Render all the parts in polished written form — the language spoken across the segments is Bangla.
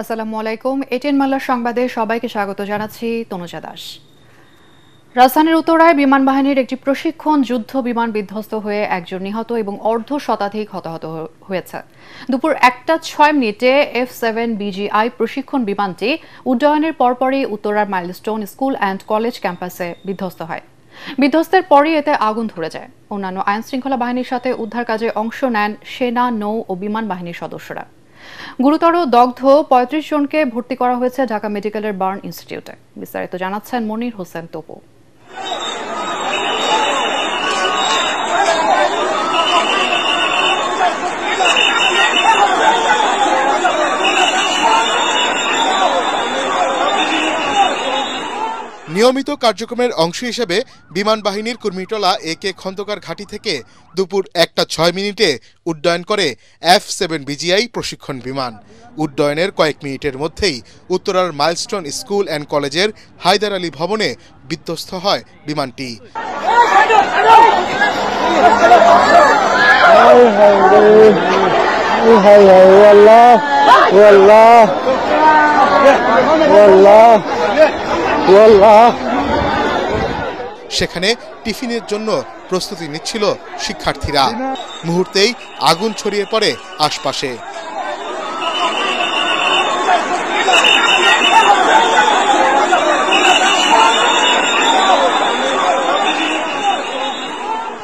আসসালামু আলাইকুম। এটিএন বাংলার সংবাদে সবাইকে স্বাগত জানাচ্ছি তনুজা দাস। রাজধানীর উত্তরায় বিমান বাহিনীর একটি প্রশিক্ষণ যুদ্ধ বিমান বিধ্বস্ত হয়ে একজন নিহত এবং অর্ধ শতাধিক হতাহত হয়েছে। দুপুর 1:06 F7 BGI প্রশিক্ষণ বিমানটি উড্ডয়নের পরপরই উত্তরার মাইলস্টোন স্কুল অ্যান্ড কলেজ ক্যাম্পাসে বিধ্বস্ত হয়। বিধ্বস্তের পরই এতে আগুন ধরে যায়। অন্যান্য আইন শৃঙ্খলা বাহিনীর সাথে উদ্ধার কাজে অংশ নেন সেনা, নৌ ও বিমান বাহিনীর সদস্যরা। গুরুতর দগ্ধ ৩৫ জনকে ভর্তি করা হয়েছে ঢাকা মেডিকেলের বার্ন ইনস্টিটিউটে। বিস্তারিত জানাচ্ছেন মনির হোসেন তপু। নিয়মিত কার্যক্রমের অংশ হিসেবে বিমান বাহিনীর কুর্মিটোলা AK খন্দকার ঘাঁটি থেকে দুপুর 1:06 উড্ডয়ন করে F7 BGI প্রশিক্ষণ বিমান। উড্ডয়নের কয়েক মিনিটের মধ্যেই উত্তরার মাইলস্টোন স্কুল অ্যান্ড কলেজের হায়দার আলী ভবনে বিধ্বস্ত হয় বিমানটি। সেখানে টিফিনের জন্য প্রস্তুতি নিচ্ছিল শিক্ষার্থীরা। মুহূর্তেই আগুন ছড়িয়ে পড়ে আশপাশে।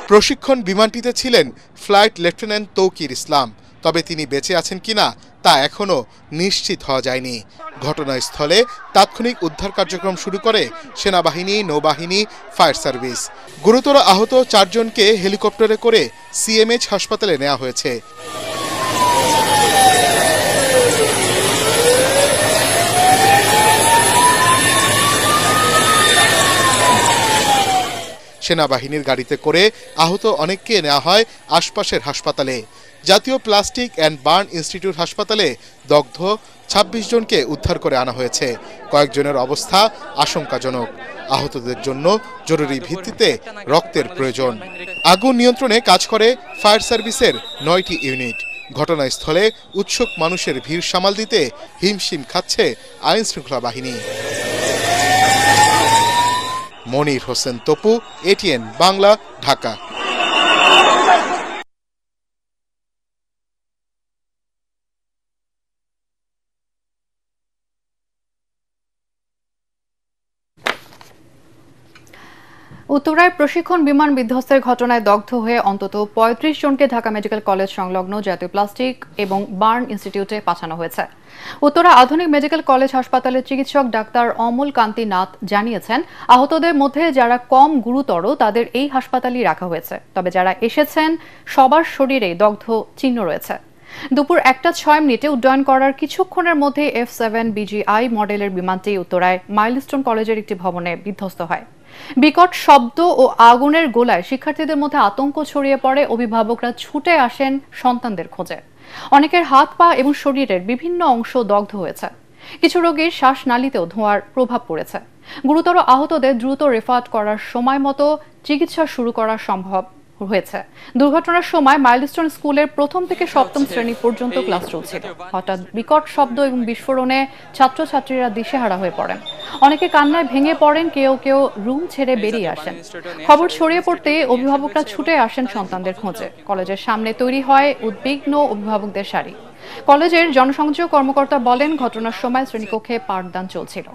প্রশিক্ষণ বিমানটিতে ছিলেন ফ্লাইট লেফটেন্যান্ট তৌকির ইসলাম। তবে তিনি বেঁচে আছেন কিনা তা এখনও নিশ্চিত হওয়া যায়নি। ঘটনাস্থলে তাৎক্ষণিক উদ্ধার কার্যক্রম শুরু করে সেনাবাহিনী, নৌবাহিনী, ফায়ার সার্ভিস। গুরুতর আহত 4 জনকে হেলিকপ্টারে করে CMH হাসপাতালে নেওয়া হয়েছে। সেনাবাহিনীর গাড়িতে করে আহত অনেককে নেওয়া হয় আশপাশের হাসপাতালে। জাতীয় প্লাস্টিক অ্যান্ড বার্ন ইনস্টিটিউট হাসপাতালে দগ্ধ 26 জনকে উদ্ধার করে আনা হয়েছে। কয়েকজনের অবস্থা আশঙ্কাজনক। আহতদের জন্য জরুরি ভিত্তিতে রক্তের প্রয়োজন। আগুন নিয়ন্ত্রণে কাজ করে ফায়ার সার্ভিসের 9টি ইউনিট। ঘটনাস্থলে উৎসুক মানুষের ভিড় সামাল দিতে হিমশিম খাচ্ছে আইন শৃঙ্খলা বাহিনী। মনির হোসেন তপু, ATN বাংলা, ঢাকা। উত্তরায় প্রশিক্ষণ বিমান বিধ্বস্তের ঘটনায় দগ্ধ হয়ে অন্তত ৩৫ জনকে ঢাকা মেডিকেল কলেজ সংলগ্ন জাতীয় প্লাস্টিক এবং বার্ন ইনস্টিটিউটে পাঠানো হয়েছে। উত্তরা আধুনিক মেডিকেল কলেজ হাসপাতালের চিকিৎসক ডাক্তার অমল কান্তি নাথ জানিয়েছেন, আহতদের মধ্যে যারা কম গুরুতর তাদের এই হাসপাতালেই রাখা হয়েছে। তবে যারা এসেছেন সবার শরীরে দগ্ধ চিহ্ন রয়েছে। দুপুর 1:06 উড্ডয়ন করার কিছুক্ষণের মধ্যে F7 BGI মডেলের বিমানটি উত্তরায় মাইলস্টোন কলেজের একটি ভবনে বিধ্বস্ত হয়। বিকট শব্দ ও আগুনের গোলায় শিক্ষার্থীদের মধ্যে আতঙ্ক ছড়িয়ে পড়ে। অভিভাবকরা ছুটে আসেন সন্তানদের খোঁজে। অনেকের হাত, পা এবং শরীরের বিভিন্ন অংশ দগ্ধ হয়েছে। কিছু রোগীর শ্বাসনালীতেও ধোঁয়ার প্রভাব পড়েছে। গুরুতর আহতদের দ্রুত রেফার করার সময় মতো চিকিৎসা শুরু করা সম্ভব হয়েছে। দুর্ঘটনার সময় মাইলস্টোন স্কুলের 1ম থেকে 7ম শ্রেণী পর্যন্ত ক্লাস চলছিল। হঠাৎ বিকট শব্দ এবং বিস্ফোরণে ছাত্রছাত্রীরা দিশেহারা হয়ে পড়েন। অনেকে কান্নায় ভেঙে পড়েন, কেউ কেউ রুম ছেড়ে বেরিয়ে আসেন। খবর ছড়িয়ে পড়তে অভিভাবকরা ছুটে আসেন সন্তানদের খোঁজে। কলেজের সামনে তৈরি হয় উদ্বিগ্ন অভিভাবকদের সারি। কলেজের জনসংযোগ কর্মকর্তা বলেন, ঘটনার সময় শ্রেণীকক্ষে পাঠদান চলছিল।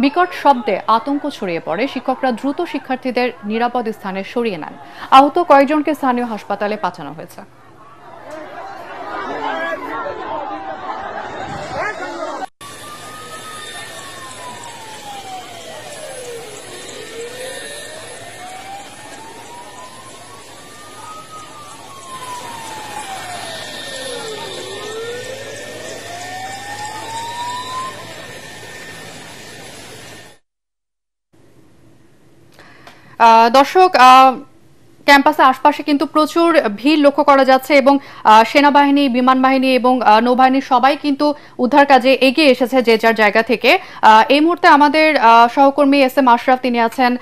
বিকট শব্দে আতঙ্ক ছড়িয়ে পড়ে। শিক্ষকরা দ্রুত শিক্ষার্থীদের নিরাপদ স্থানে সরিয়ে নেন। আহত কয়েকজনকে স্থানীয় হাসপাতালে পাঠানো হয়েছে। দর্শক, ক্যাম্পাসের আশপাশে কিন্তু প্রচুর ভিড় লক্ষ্য করা যাচ্ছে এবং সেনাবাহিনী, বিমান বাহিনী এবং নৌবাহিনী সবাই কিন্তু উদ্ধার কাজে এগিয়ে এসেছে যে যার জায়গা থেকে। এই মুহূর্তে আমাদের সহকর্মী SM আশরাফ, তিনি আছেন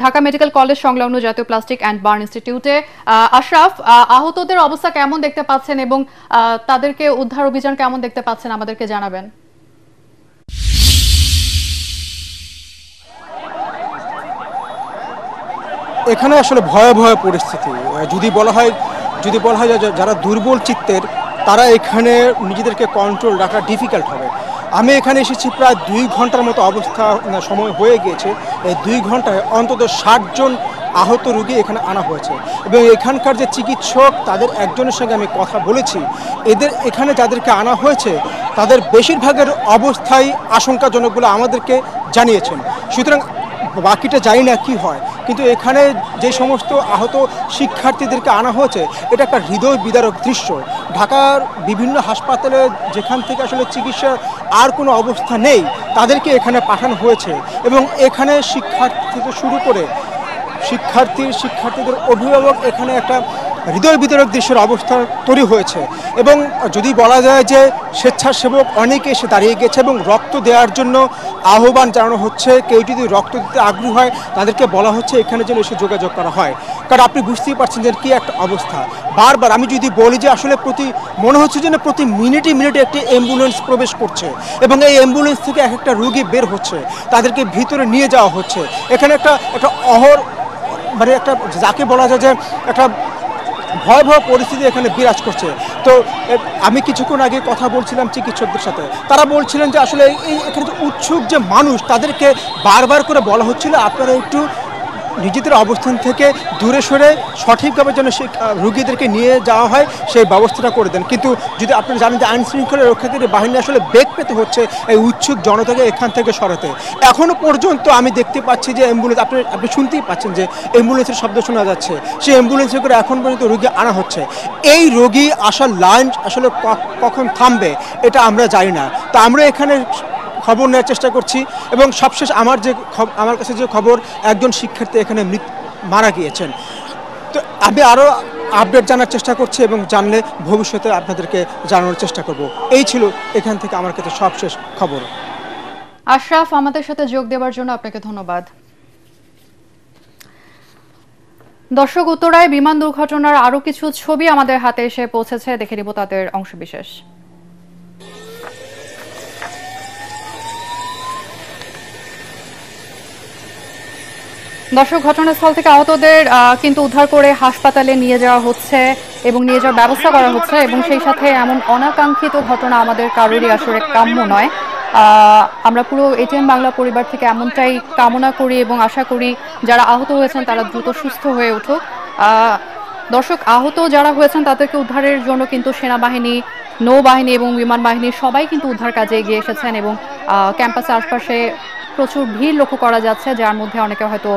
ঢাকা মেডিকেল কলেজ সংলগ্ন জাতীয় প্লাস্টিক অ্যান্ড বার্ন ইনস্টিটিউটে। আশরাফ, আহতদের অবস্থা কেমন দেখতে পাচ্ছেন এবং তাদেরকে উদ্ধার অভিযান কেমন দেখতে পাচ্ছেন আমাদেরকে জানাবেন। এখানে আসলে ভয়াবহ পরিস্থিতি। যদি বলা হয় যে যারা দুর্বল চিত্তের তারা এখানে নিজেদেরকে কন্ট্রোল রাখা ডিফিকাল্ট হবে। আমি এখানে এসেছি প্রায় 2 ঘন্টার মতো সময় হয়ে গিয়েছে। এই 2 ঘন্টায় অন্তত 60 জন আহত রোগী এখানে আনা হয়েছে এবং এখানকার যে চিকিৎসক তাদের একজনের সঙ্গে আমি কথা বলেছি। এখানে যাদেরকে আনা হয়েছে তাদের বেশিরভাগের অবস্থাই আশঙ্কাজনক বলে আমাদেরকে জানিয়েছেন। সুতরাং বাকিটা জানি না কি হয়, কিন্তু এখানে যে সমস্ত আহত শিক্ষার্থীদেরকে আনা হয়েছে এটা একটা হৃদয় বিদারক দৃশ্য। ঢাকার বিভিন্ন হাসপাতালে যেখান থেকে আসলে চিকিৎসার আর কোনো অবস্থা নেই তাদেরকে এখানে পাঠানো হয়েছে এবং এখানে শিক্ষার্থী থেকে শুরু করে শিক্ষার্থীদের অভিভাবক এখানে একটা হৃদয় বিদারক দৃশ্যের অবস্থা তৈরি হয়েছে। এবং যদি বলা যায় যে স্বেচ্ছাসেবক অনেকে এসে দাঁড়িয়ে গেছে এবং রক্ত দেওয়ার জন্য আহ্বান জানানো হচ্ছে। কেউ যদি রক্ত দিতে আগ্রহী হয় তাদেরকে বলা হচ্ছে এখানে যেন এসে যোগাযোগ করা হয়, কারণ আপনি বুঝতেই পারছেন যে কী একটা অবস্থা। বারবার আমি যদি বলি যে আসলে মনে হচ্ছে যেন প্রতি মিনিটে মিনিটে একটি অ্যাম্বুলেন্স প্রবেশ করছে এবং এই অ্যাম্বুলেন্স থেকে এক একটা রোগী বের হচ্ছে, তাদেরকে ভিতরে নিয়ে যাওয়া হচ্ছে। এখানে একটা একটা যাকে বলা যায় যে একটা ভয়াবহ পরিস্থিতি এখানে বিরাজ করছে। তো আমি কিছুক্ষণ আগে কথা বলছিলাম চিকিৎসকদের সাথে, তারা বলছিলেন যে আসলে এখানে যে উৎসুক যে মানুষ তাদেরকে বারবার করে বলা হচ্ছিল আপনারা একটু নিজেদের অবস্থান থেকে দূরে সরে সঠিকভাবে যেন সেই রুগীদেরকে নিয়ে যাওয়া হয় সেই ব্যবস্থাটা করে দেন। কিন্তু যদি আপনারা জানেন যে আইনশৃঙ্খলা রক্ষাকারী বাহিনী আসলে বেগ পেতে হচ্ছে এই উৎসুক জনতাকে এখান থেকে সরাতে। এখনও পর্যন্ত আমি দেখতে পাচ্ছি যে অ্যাম্বুলেন্স আপনি শুনতেই পাচ্ছেন যে অ্যাম্বুলেন্সের শব্দ শোনা যাচ্ছে, সেই অ্যাম্বুলেন্সে করে এখন পর্যন্ত রোগী আনা হচ্ছে। এই রোগী আসার লাইন আসলে কখন থামবে এটা আমরা জানি না। তো আমরা এখানে খবর নেওয়ার চেষ্টা করছি এবং সবশেষ আমার কাছে যে খবর একজন শিক্ষার্থী এখানে মারা গিয়েছেন। তো আমি আরও আপডেট জানার চেষ্টা করছি এবং জানলে ভবিষ্যতে আপনাদেরকে জানানোর চেষ্টা করব। এই ছিল এখান থেকে আমার কাছে সবশেষ খবর। আশরাফ, আমাদের সাথে যোগ দেওয়ার জন্য আপনাকে ধন্যবাদ। দর্শক, উত্তরায় বিমান দুর্ঘটনার আরও কিছু ছবি আমাদের হাতে এসে পৌঁছেছে, দেখে নিব তাদের অংশবিশেষ। দর্শক, ঘটনাস্থল থেকে আহতদের কিন্তু উদ্ধার করে হাসপাতালে নিয়ে যাওয়া হচ্ছে এবং নিয়ে যাওয়ার ব্যবস্থা করা হচ্ছে এবং সেই সাথে এমন অনাকাঙ্ক্ষিত ঘটনা আমাদের কারোরই আসলে কাম্য নয়। আমরা পুরো এটিএন বাংলা পরিবার থেকে এমনটাই কামনা করি এবং আশা করি যারা আহত হয়েছেন তারা দ্রুত সুস্থ হয়ে উঠুক। দর্শক, আহত যারা হয়েছেন তাদেরকে উদ্ধারের জন্য কিন্তু সেনাবাহিনী, নৌবাহিনী এবং বিমান বাহিনী সবাই কিন্তু উদ্ধার কাজে এগিয়ে এসেছেন এবং ক্যাম্পাসের আশপাশে প্রচুর ভিড় লক্ষ্য করা যাচ্ছে, যার মধ্যে অনেকে হয়তো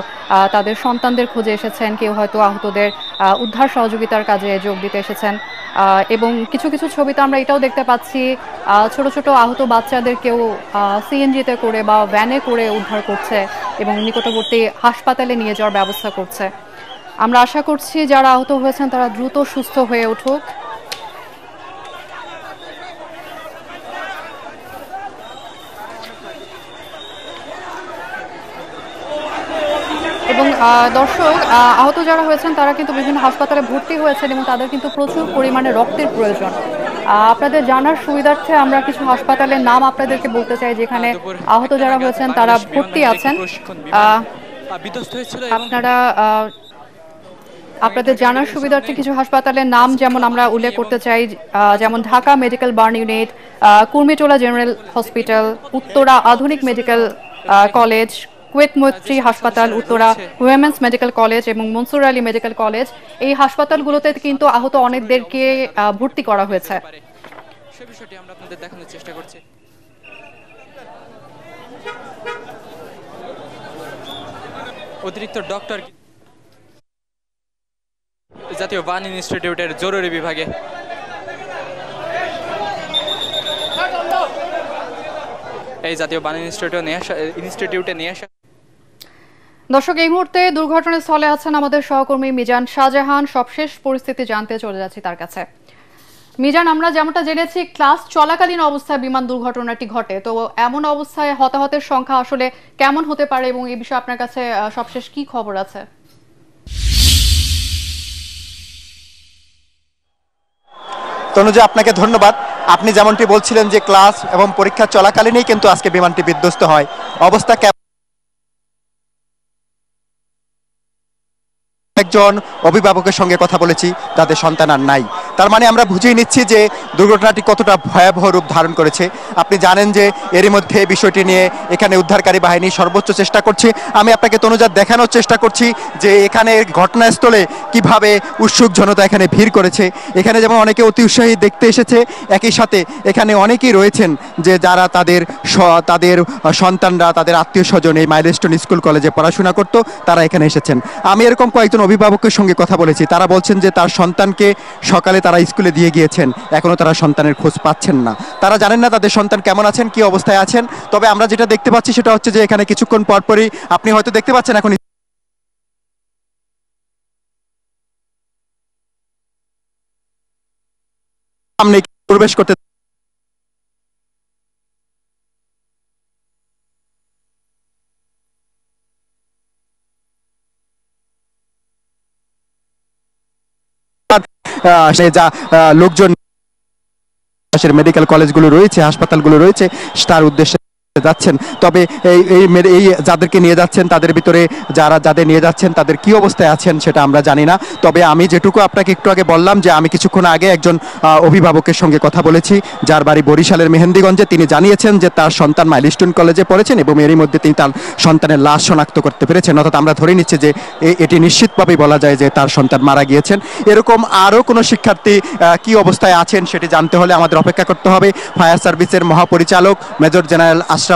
তাদের সন্তানদের খোঁজে এসেছেন, কেউ হয়তো আহতদের উদ্ধার সহযোগিতার কাজে যোগ দিতে এসেছেন। এবং কিছু কিছু ছবিতে আমরা এটাও দেখতে পাচ্ছি ছোট ছোট আহত বাচ্চাদের কেউ সিএনজিতে করে বা ভ্যানে করে উদ্ধার করছে এবং নিকটবর্তী হাসপাতালে নিয়ে যাওয়ার ব্যবস্থা করছে। আমরা আশা করছি যারা আহত হয়েছেন তারা দ্রুত সুস্থ হয়ে উঠুক। এবং দর্শক, আহত যারা হয়েছেন তারা কিন্তু বিভিন্ন হাসপাতালে ভর্তি হয়েছেন এবং তাদের কিন্তু প্রচুর পরিমাণে রক্তের প্রয়োজন। আপনাদের জানার সুবিধার্থে আমরা কিছু হাসপাতালের নাম আপনাদেরকে বলতে চাই যেখানে আহত যারা হয়েছেন তারা ভর্তি আছেন। আপনাদের জানার সুবিধার্থে কিছু হাসপাতালের নাম যেমন আমরা উল্লেখ করতে চাই, যেমন Dhaka medical burn unit, Kurmitola general hospital, Uttara আধুনিক মেডিকেল কলেজ, কুয়েত মৈত্রী হাসপাতাল, উত্তরা উইমেন্স মেডিকেল কলেজ এবং মনসুর আলী মেডিকেল কলেজ। এই হাসপাতালগুলোতে কিন্তু আহত অনেকদেরকে ভর্তি করা হয়েছে। সে বিষয়টি আমরা আপনাদের দেখানোর চেষ্টা করছি। অতিরিক্ত ডক্টর জাতীয় বার্ন ইনস্টিটিউটের জরুরি বিভাগে এই জাতীয় বার্ন ইনস্টিটিউটে নিয়ে আসা। দর্শক, এই মুহূর্তে দুর্ঘটনাস্থলে আছেন আমাদের সহকর্মী মিজান শাহজাহান। সবশেষ পরিস্থিতি জানতে চলে যাচ্ছি তার কাছে। মিজান, আমরা যেমনটা জেনেছি ক্লাস চলাকালীন অবস্থায় বিমান দুর্ঘটনাটি ঘটে, তো এমন অবস্থায় হতাহতের সংখ্যা আসলে কেমন হতে পারে এবং এই বিষয়ে আপনার কাছে সবশেষ কি খবর আছে? তনুজা, আপনাকে ধন্যবাদ। আপনি যেমনটি বলছিলেন যে ক্লাস এবং পরীক্ষা চলাকালীনই কিন্তু আজকে বিমানটি বিধ্বস্ত হয়। অবস্থা একজন অভিভাবকের সঙ্গে কথা বলেছি, তাদের সন্তান আর নাই। তার মানে আমরা বুঝেই নিচ্ছি যে দুর্ঘটনাটি কতটা ভয়াবহ রূপ ধারণ করেছে। আপনি জানেন যে এরই মধ্যে বিষয়টি নিয়ে এখানে উদ্ধারকারী বাহিনী সর্বোচ্চ চেষ্টা করছে। আমি আপনাকে তনুজা দেখানোর চেষ্টা করছি যে এখানে ঘটনাস্থলে কিভাবে উৎসুক জনতা এখানে ভিড় করেছে। এখানে যেমন অনেকে অতি উৎসাহী দেখতে এসেছে, একই সাথে এখানে অনেকেই রয়েছেন যে যারা তাদের সন্তানরা, তাদের আত্মীয় স্বজন এই মাইলস্টোন স্কুল কলেজে পড়াশোনা করতো, তারা এখানে এসেছেন। আমি এরকম কয়েকজন অভিভাবকের সঙ্গে কথা বলেছি, তারা বলছেন যে তার সন্তানকে সকালে তারা স্কুলে দিয়ে গিয়েছেন, এখনো তারা সন্তানের খোঁজ পাচ্ছেন না। তারা জানেন না তাদের সন্তান কেমন আছেন, কি অবস্থায় আছেন। তবে আমরা যেটা দেখতে পাচ্ছি সেটা হচ্ছে যে এখানে কিছুক্ষণ পরপরই আপনি হয়তো দেখতে পাচ্ছেন এখন সামনে প্রবেশ করতে যা লোকজন মেডিকেল কলেজগুলো রয়েছে, হাসপাতালগুলো রয়েছে, তার উদ্দেশ্যে যাচ্ছেন। তবে এই যাদেরকে নিয়ে যাচ্ছেন তাদের ভিতরে যাদের নিয়ে যাচ্ছেন তাদের কি অবস্থায় আছেন সেটা আমরা জানি না। তবে আমি যেটুকু আপনাকে একটু আগে বললাম যে আমি কিছুক্ষণ আগে একজন অভিভাবকের সঙ্গে কথা বলেছি যার বাড়ি বরিশালের মেহেন্দিগঞ্জে। তিনি জানিয়েছেন যে তার সন্তান মাইলস্টোন কলেজে পড়েছেন এবং এরই মধ্যে তিনি তার সন্তানের লাশ শনাক্ত করতে পেরেছেন। অর্থাৎ আমরা ধরে নিচ্ছি যে এটি নিশ্চিতভাবেই বলা যায় যে তার সন্তান মারা গিয়েছেন। এরকম আরও কোনো শিক্ষার্থী কি অবস্থায় আছেন সেটি জানতে হলে আমাদের অপেক্ষা করতে হবে। ফায়ার সার্ভিসের মহাপরিচালক মেজর জেনারেল আশরাফ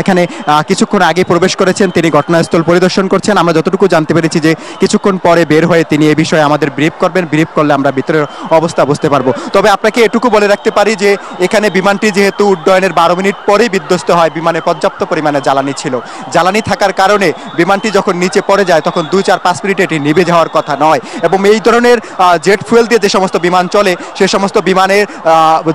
এখানে কিছুক্ষণ আগে প্রবেশ করেছেন, তিনি ঘটনাস্থল পরিদর্শন করছেন। আমরা যতটুকু জানতে পেরেছি যে কিছুক্ষণ পরে বের হয়ে তিনি এ বিষয়ে আমাদের ব্রিফ করবেন, ব্রিফ করলে আমরা ভিতরের অবস্থা বুঝতে পারবো। তবে আপনাকে এটুকু বলে রাখতে পারি যে এখানে বিমানটি যেহেতু উড্ডয়নের 12 মিনিট পরেই বিধ্বস্ত হয়, বিমানে পর্যাপ্ত পরিমাণে জ্বালানি ছিল। জ্বালানি থাকার কারণে বিমানটি যখন নিচে পড়ে যায় তখন 2-4-5 মিনিটে এটি নিভে যাওয়ার কথা নয়। এবং এই ধরনের জেট ফুয়েল দিয়ে যে সমস্ত বিমান চলে সে সমস্ত বিমানের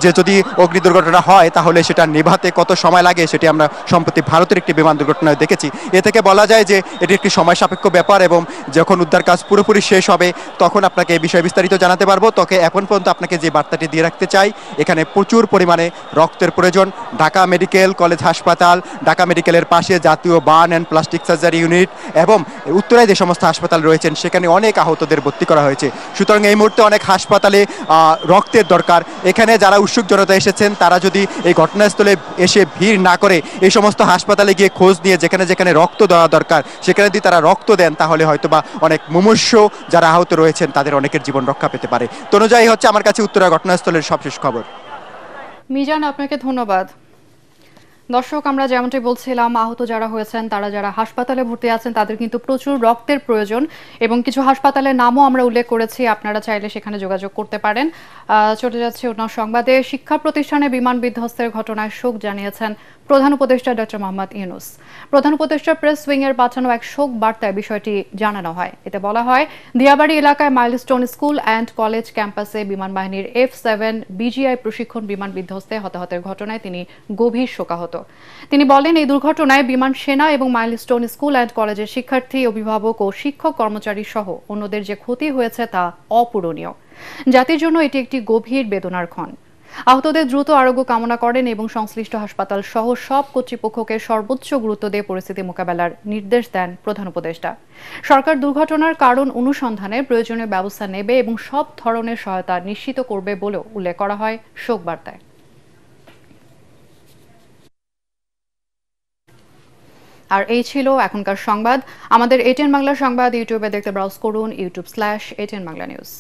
যে যদি অগ্নি দুর্ঘটনা হয় তাহলে সেটা নিভাতে কত সময় লাগে সেটি আমরা সম্প্রতি ভারতের একটি বিমান দুর্ঘটনায় দেখেছি। এ থেকে বলা যায় যে এটি একটি সময় সাপেক্ষ ব্যাপার এবং যখন উদ্ধার কাজ পুরোপুরি শেষ হবে তখন আপনাকে এই বিষয়ে বিস্তারিত জানাতে পারবো। তবে এখন পর্যন্ত আপনাকে যে বার্তাটি দিয়ে রাখতে চাই, এখানে প্রচুর পরিমাণে রক্তের প্রয়োজন। ঢাকা মেডিকেল কলেজ হাসপাতাল, ঢাকা মেডিকেলের পাশে জাতীয় burn and plastic surgery unit এবং উত্তরায় যে সমস্ত হাসপাতাল রয়েছেন সেখানে অনেক আহতদের ভর্তি করা হয়েছে। সুতরাং এই মুহূর্তে অনেক হাসপাতালে রক্তের দরকার। এখানে যারা উৎসুক জনতা এসেছেন তারা যদি এই ঘটনাস্থলে এসে ভিড় না করে এই সমস্ত হাসপাতালে গিয়ে খোঁজ নিয়ে যেখানে যেখানে রক্ত দেওয়া দরকার সেখানে যদি তারা রক্ত দেন তাহলে হয়তোবা অনেক মুমূর্ষ যারা আহত রয়েছেন তাদের অনেকের জীবন রক্ষা পেতে পারে। তো অনুযায়ী হচ্ছে আমার কাছে উত্তরা ঘটনাস্থলের সবশেষ খবর। মিজান, আপনাকে ধন্যবাদ। দর্শক, আমরা যেমনটি বলছিলাম, আহত যারা হয়েছেন তারা যারা হাসপাতালে ভর্তি আছেন তাদের কিন্তু প্রচুর রক্তের প্রয়োজন এবং কিছু হাসপাতালের নামও আমরা উল্লেখ করেছি, আপনারা চাইলে সেখানে যোগাযোগ করতে পারেন। চলে যাচ্ছে অন্য সংবাদে। শিক্ষা প্রতিষ্ঠানে বিমান বিধ্বস্তের ঘটনায় শোক জানিয়েছেন প্রধান উপদেষ্টা ডক্টর মোহাম্মদ ইউনূস। প্রধান উপদেষ্টা প্রেস উইং এর পাঠানো এক শোক বার্তায় বিষয়টি জানানো হয়। এতে বলা হয়, দিয়াবাড়ি এলাকায় মাইলস্টোন স্কুল অ্যান্ড কলেজ ক্যাম্পাসে বিমান বাহিনীর F-7 বিজিআই প্রশিক্ষণ বিমান বিধ্বস্তে হতাহতের ঘটনায় তিনি গভীর শোকাহত। তিনি বলেন, এই দুর্ঘটনায় বিমান সেনা এবং মাইলস্টোন স্কুল অ্যান্ড কলেজের শিক্ষার্থী, অভিভাবক ও শিক্ষক কর্মচারী সহ অন্যদের যে ক্ষতি হয়েছে তা অপূরণীয়। জাতির জন্য এটি একটি গভীর বেদনার ক্ষণ। আহতদের দ্রুত আরোগ্য কামনা করেন এবং সংশ্লিষ্ট হাসপাতাল সহ সব কর্তৃপক্ষকে সর্বোচ্চ গুরুত্ব দিয়ে পরিস্থিতি মোকাবেলার নির্দেশ দেন প্রধান উপদেষ্টা। সরকার দুর্ঘটনার কারণ অনুসন্ধানে প্রয়োজনীয় ব্যবস্থা নেবে এবং সব ধরনের সহায়তা নিশ্চিত করবে বলেও উল্লেখ করা হয় শোক বার্তায়। আর এই ছিল এখনকার সংবাদ। আমাদের ATN বাংলা সংবাদ ইউটিউবে দেখতে ব্রাউজ করুন youtube/ATN বাংলা নিউজ।